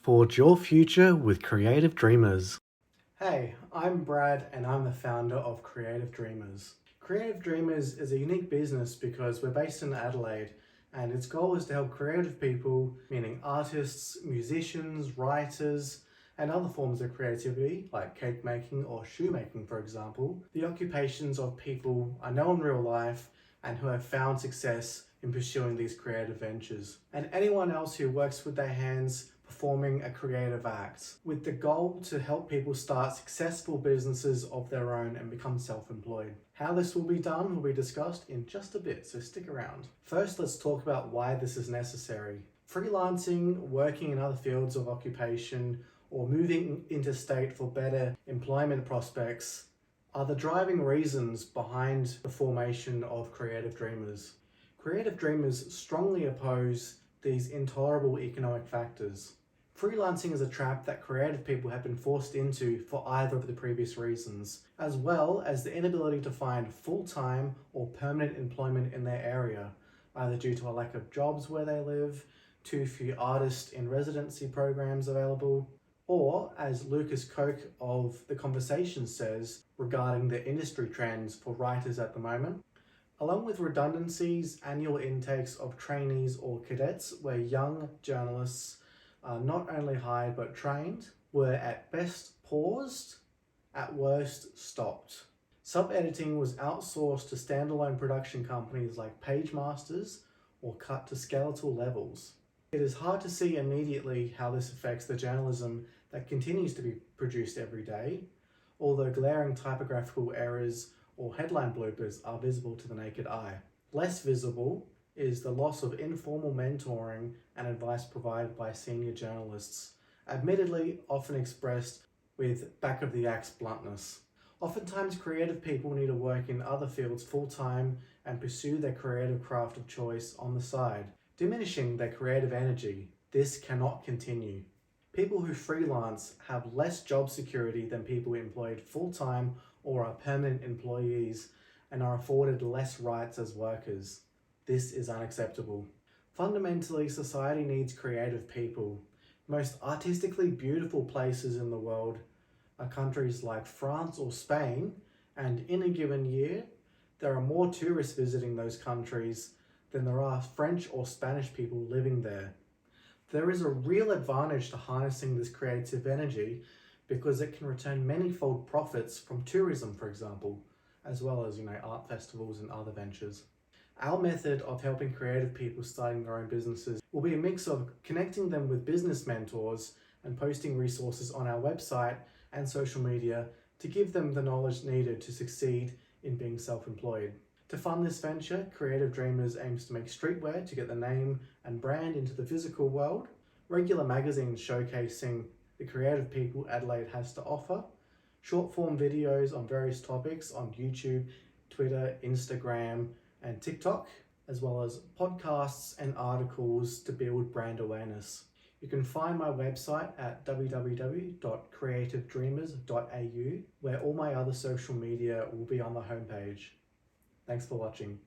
Forge your future with Creative Dreamers. Hey, I'm Brad and I'm the founder of Creative Dreamers. Creative Dreamers is a unique business because we're based in Adelaide and its goal is to help creative people, meaning artists, musicians, writers, and other forms of creativity like cake making or shoemaking, for example, the occupations of people I know in real life and who have found success in pursuing these creative ventures, and anyone else who works with their hands performing a creative act, with the goal to help people start successful businesses of their own and become self-employed. How this will be done will be discussed in just a bit, so stick around. First, let's talk about why this is necessary. Freelancing, working in other fields of occupation, or moving interstate for better employment prospects are the driving reasons behind the formation of Creative Dreamers. Creative Dreamers strongly oppose these intolerable economic factors. Freelancing is a trap that creative people have been forced into for either of the previous reasons, as well as the inability to find full-time or permanent employment in their area, either due to a lack of jobs where they live, too few artists in residency programs available, or, as Lucas Koch of The Conversation says regarding the industry trends for writers at the moment, along with redundancies, annual intakes of trainees or cadets where young journalists are not only hired but trained, were at best paused, at worst stopped. Sub-editing was outsourced to standalone production companies like Pagemasters or cut to skeletal levels. It is hard to see immediately how this affects the journalism that continues to be produced every day, although glaring typographical errors or headline bloopers are visible to the naked eye. Less visible is the loss of informal mentoring and advice provided by senior journalists, admittedly often expressed with back-of-the-axe bluntness. Oftentimes creative people need to work in other fields full-time and pursue their creative craft of choice on the side, diminishing their creative energy. This cannot continue. People who freelance have less job security than people employed full-time or are permanent employees and are afforded less rights as workers. This is unacceptable. Fundamentally, society needs creative people. Most artistically beautiful places in the world are countries like France or Spain, and in a given year, there are more tourists visiting those countries than there are French or Spanish people living there. There is a real advantage to harnessing this creative energy because it can return manyfold profits from tourism, for example, as well as art festivals and other ventures. Our method of helping creative people starting their own businesses will be a mix of connecting them with business mentors and posting resources on our website and social media to give them the knowledge needed to succeed in being self-employed. To fund this venture, Creative Dreamers aims to make streetwear to get the name and brand into the physical world, regular magazines showcasing the creative people Adelaide has to offer, short-form videos on various topics on YouTube, Twitter, Instagram, and TikTok, as well as podcasts and articles to build brand awareness. You can find my website at www.creativedreamers.au, where all my other social media will be on the homepage. Thanks for watching.